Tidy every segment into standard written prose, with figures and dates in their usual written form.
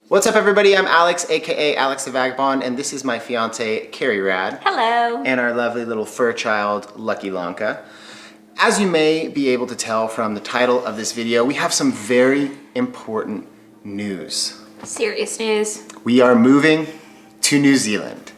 What's up everybody, I'm Alex, aka Alex the Vagabond, and this is my fiance, Carrie Rad. Hello. And our lovely little fur child, Lucky Lanka. As you may be able to tell from the title of this video, we have some very important news. Serious news. We are moving to New Zealand.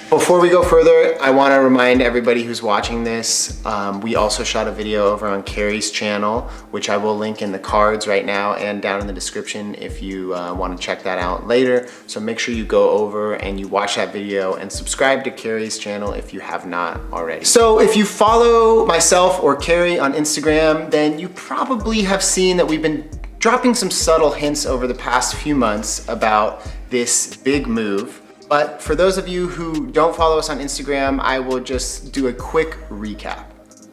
Before we go further, I want to remind everybody who's watching this, we also shot a video over on Carrie's channel, which I will link in the cards right now and down in the description if you want to check that out later. So make sure you go over and you watch that video and subscribe to Carrie's channel if you have not already. So if you follow myself or Carrie on Instagram, then you probably have seen that we've been dropping some subtle hints over the past few months about this big move. But for those of you who don't follow us on Instagram, I will just do a quick recap.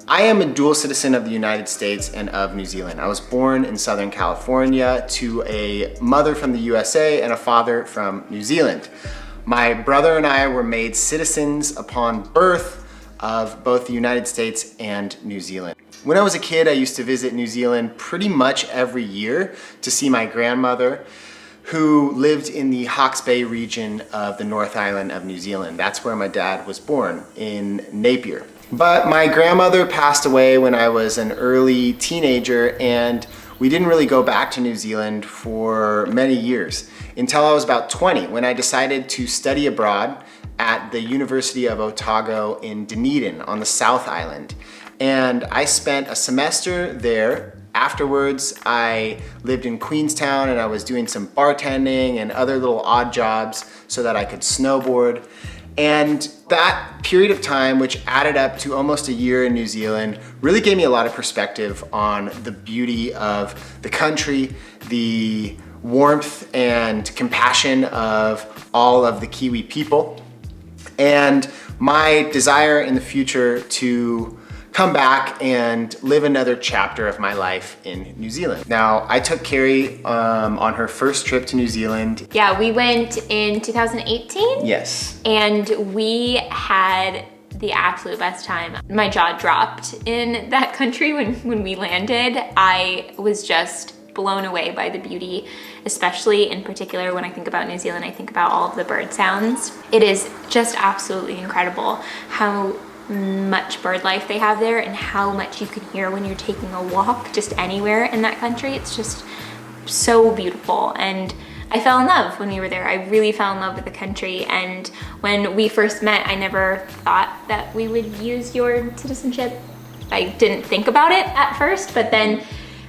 I am a dual citizen of the United States and of New Zealand. I was born in Southern California to a mother from the USA and a father from New Zealand. My brother and I were made citizens upon birth of both the United States and New Zealand. When I was a kid, I used to visit New Zealand pretty much every year to see my grandmother, who lived in the Hawke's Bay region of the North Island of New Zealand. That's where my dad was born, in Napier. But my grandmother passed away when I was an early teenager, and we didn't really go back to New Zealand for many years, until I was about 20, when I decided to study abroad at the University of Otago in Dunedin on the South Island. And I spent a semester there. Afterwards, I lived in Queenstown and I was doing some bartending and other little odd jobs so that I could snowboard. And that period of time, which added up to almost a year in New Zealand, really gave me a lot of perspective on the beauty of the country, the warmth and compassion of all of the Kiwi people, and my desire in the future to come back and live another chapter of my life in New Zealand. Now, I took Carrie on her first trip to New Zealand. Yeah, we went in 2018. Yes. And we had the absolute best time. My jaw dropped in that country when we landed. I was just blown away by the beauty, especially in particular when I think about New Zealand, I think about all of the bird sounds. It is just absolutely incredible how much bird life they have there and how much you can hear when you're taking a walk just anywhere in that country. It's just so beautiful, and I fell in love when we were there. I really fell in love with the country, and when we first met, I never thought that we would use your citizenship. I didn't think about it at first, but then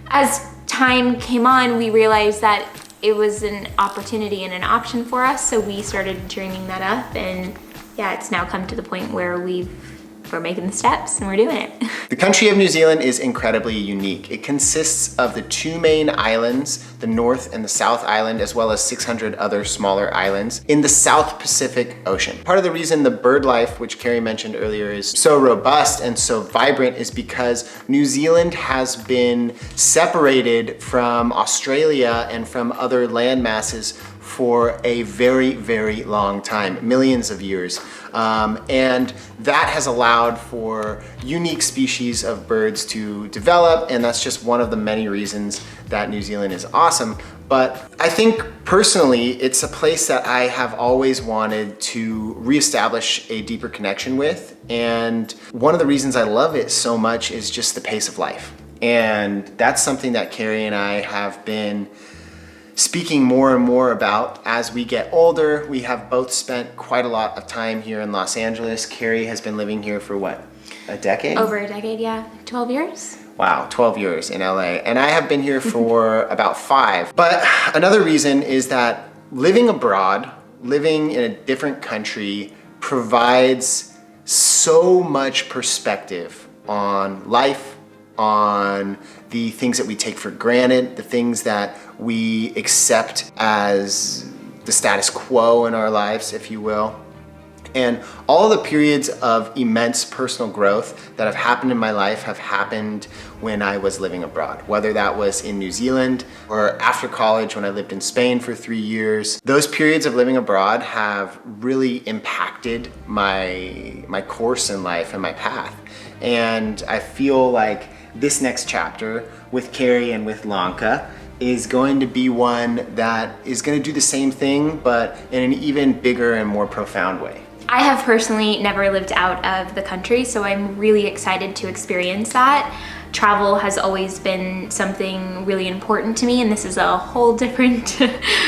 as time came on, we realized that it was an opportunity and an option for us, so we started dreaming that up, and yeah, it's now come to the point where we're making the steps and we're doing it. The country of New Zealand is incredibly unique. It consists of the two main islands, the North and the South Island, as well as 600 other smaller islands in the South Pacific Ocean. Part of the reason the bird life, which Carrie mentioned earlier, is so robust and so vibrant is because New Zealand has been separated from Australia and from other land masses for a very, very long time, millions of years. And that has allowed for unique species of birds to develop, and that's just one of the many reasons that New Zealand is awesome. But I think personally, it's a place that I have always wanted to reestablish a deeper connection with. And one of the reasons I love it so much is just the pace of life. And that's something that Carrie and I have been speaking more and more about as we get older. We have both spent quite a lot of time here in Los Angeles. Carrie has been living here for what, a decade? Over a decade, yeah. 12 years. Wow, 12 years in LA. And I have been here for about 5. But another reason is that living abroad, living in a different country, provides so much perspective on life, on the things that we take for granted, the things that we accept as the status quo in our lives, if you will. And all the periods of immense personal growth that have happened in my life have happened when I was living abroad, whether that was in New Zealand or after college when I lived in Spain for 3 years. Those periods of living abroad have really impacted my course in life and my path. And I feel like this next chapter with Carrie and with Lanka is going to be one that is going to do the same thing, but in an even bigger and more profound way. I have personally never lived out of the country, so I'm really excited to experience that. Travel has always been something really important to me, and this is a whole different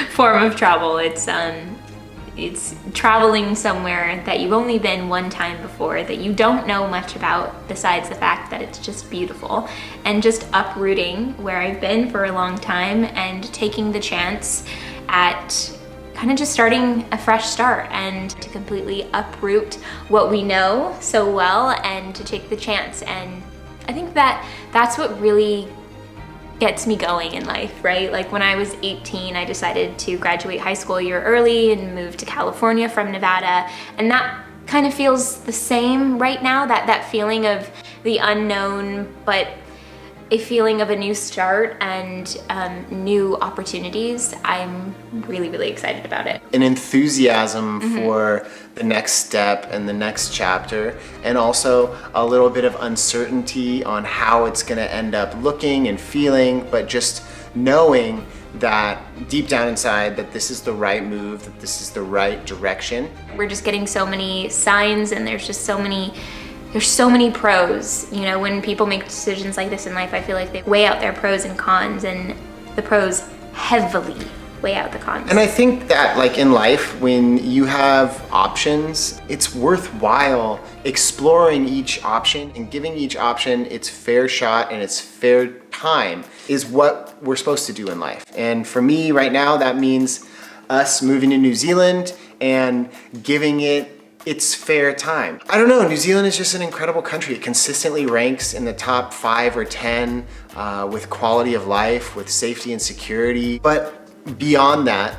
form of travel. It's traveling somewhere that you've only been one time before, that you don't know much about besides the fact that it's just beautiful, and just uprooting where I've been for a long time and taking the chance at kind of just starting a fresh start and to completely uproot what we know so well and to take the chance. And I think that that's what really gets me going in life, right? Like when I was 18, I decided to graduate high school a year early and move to California from Nevada. And that kind of feels the same right now, that feeling of the unknown, but a feeling of a new start and new opportunities. I'm really, really excited about it. An enthusiasm for the next step and the next chapter, and also a little bit of uncertainty on how it's gonna end up looking and feeling, but just knowing that deep down inside that this is the right move, that this is the right direction. We're just getting so many signs, and there's so many pros. You know, when people make decisions like this in life, I feel like they weigh out their pros and cons, and the pros heavily weigh out the cons. And I think that, like in life, when you have options, it's worthwhile exploring each option and giving each option its fair shot and its fair time is what we're supposed to do in life. And for me right now, that means us moving to New Zealand and giving it its fair time. I don't know, New Zealand is just an incredible country. It consistently ranks in the top 5 or 10 with quality of life, with safety and security. But beyond that,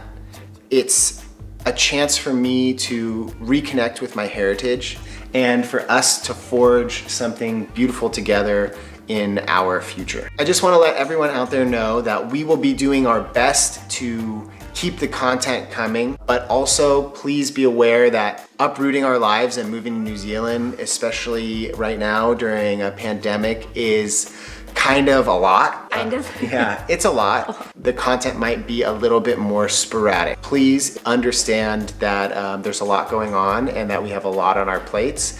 it's a chance for me to reconnect with my heritage and for us to forge something beautiful together in our future. I just want to let everyone out there know that we will be doing our best to keep the content coming, but also please be aware that uprooting our lives and moving to New Zealand, especially right now during a pandemic, is kind of a lot. Kind of. Yeah, it's a lot. The content might be a little bit more sporadic. Please understand that there's a lot going on and that we have a lot on our plates,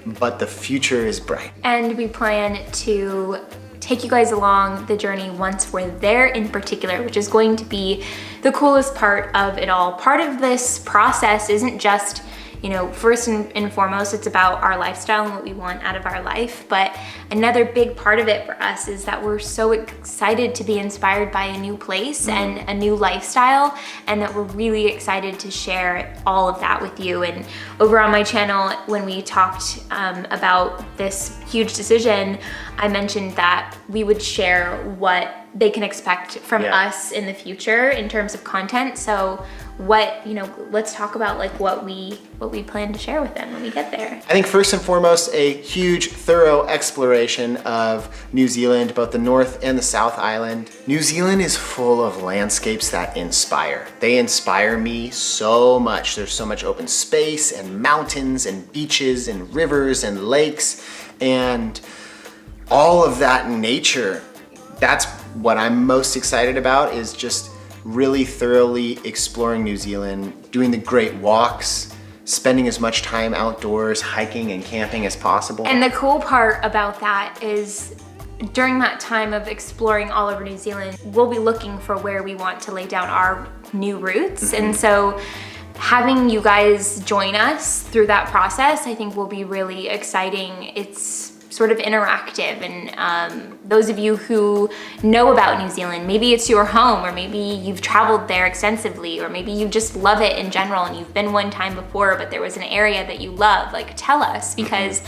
but the future is bright. And we plan to take you guys along the journey once we're there in particular, which is going to be the coolest part of it all. Part of this process isn't just, you know, first and foremost, it's about our lifestyle and what we want out of our life. But another big part of it for us is that we're so excited to be inspired by a new place and a new lifestyle, and that we're really excited to share all of that with you. And over on my channel, when we talked about this huge decision, I mentioned that we would share what they can expect from us in the future in terms of content. So let's talk about like what we plan to share with them when we get there. I think first and foremost, a huge, thorough exploration of New Zealand, both the North and the South Island. New Zealand is full of landscapes that inspire. They inspire me so much. There's so much open space and mountains and beaches and rivers and lakes and all of that nature. That's what I'm most excited about, is just really thoroughly exploring New Zealand, doing the great walks, spending as much time outdoors, hiking and camping as possible. And the cool part about that is during that time of exploring all over New Zealand, we'll be looking for where we want to lay down our new roots. And so having you guys join us through that process, I think will be really exciting. It's sort of interactive, and those of you who know about New Zealand, maybe it's your home, or maybe you've traveled there extensively, or maybe you just love it in general and you've been one time before but there was an area that you love, like tell us, because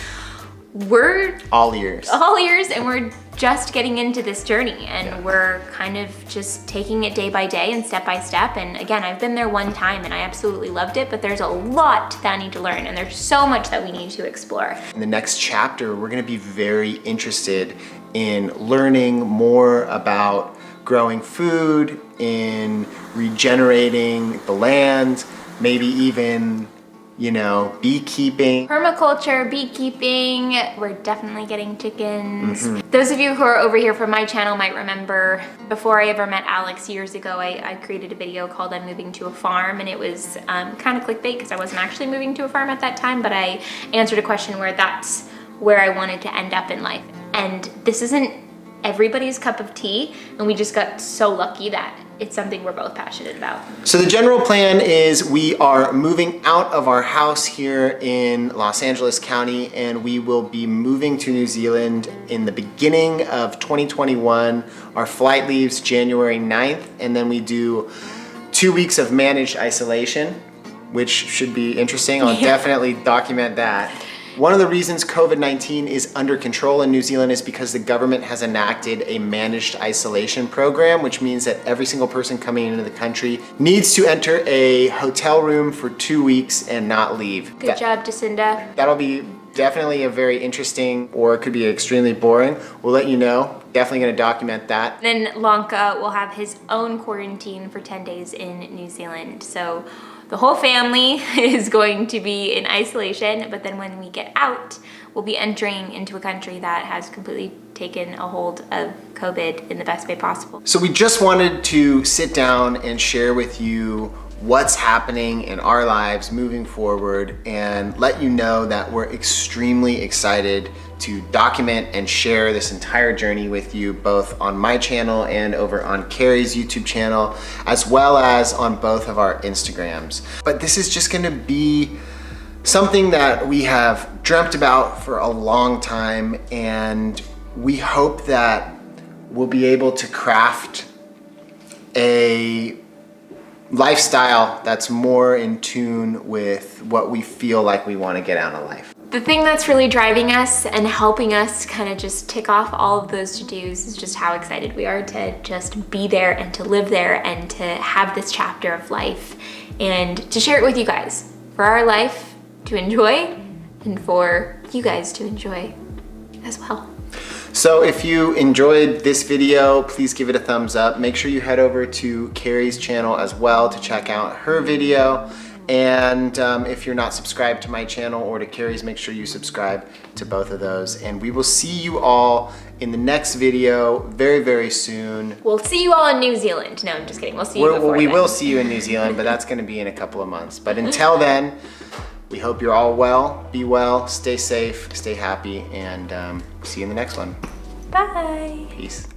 we're all ears. All ears, and we're just getting into this journey, and we're kind of just taking it day by day and step by step. And again, I've been there one time and I absolutely loved it, but there's a lot that I need to learn, and there's so much that we need to explore. In the next chapter, we're gonna be very interested in learning more about growing food, in regenerating the land, maybe even, you know, beekeeping. Permaculture, beekeeping, we're definitely getting chickens. Those of you who are over here from my channel might remember before I ever met Alex years ago, I created a video called I'm Moving to a Farm, and it was kind of clickbait because I wasn't actually moving to a farm at that time, but I answered a question where that's where I wanted to end up in life. And this isn't everybody's cup of tea, and we just got so lucky that it's something we're both passionate about. So the general plan is we are moving out of our house here in Los Angeles County, and we will be moving to New Zealand in the beginning of 2021. Our flight leaves January 9th, and then we do 2 weeks of managed isolation, which should be interesting. I'll definitely document that. One of the reasons COVID-19 is under control in New Zealand is because the government has enacted a managed isolation program, which means that every single person coming into the country needs to enter a hotel room for 2 weeks and not leave. Good job, Jacinda. That'll be definitely a very interesting, or it could be extremely boring. We'll let you know. Definitely gonna document that. Then Lanka will have his own quarantine for 10 days in New Zealand. So the whole family is going to be in isolation, but then when we get out, we'll be entering into a country that has completely taken a hold of COVID in the best way possible. So we just wanted to sit down and share with you what's happening in our lives moving forward, and let you know that we're extremely excited to document and share this entire journey with you, both on my channel and over on Carrie's YouTube channel, as well as on both of our Instagrams. But this is just gonna be something that we have dreamt about for a long time, and we hope that we'll be able to craft a lifestyle that's more in tune with what we feel like we want to get out of life. The thing that's really driving us and helping us kind of just tick off all of those to-dos is just how excited we are to just be there and to live there and to have this chapter of life and to share it with you guys, for our life to enjoy and for you guys to enjoy as well. So if you enjoyed this video, please give it a thumbs up. Make sure you head over to Carrie's channel as well to check out her video. And if you're not subscribed to my channel or to Carrie's, make sure you subscribe to both of those. And we will see you all in the next video very, very soon. We'll see you all in New Zealand. No, I'm just kidding. We'll see you before We then. will see you in New Zealand, but that's gonna be in a couple of months. But until then, we hope you're all well, be well, stay safe, stay happy, and see you in the next one. Bye. Peace.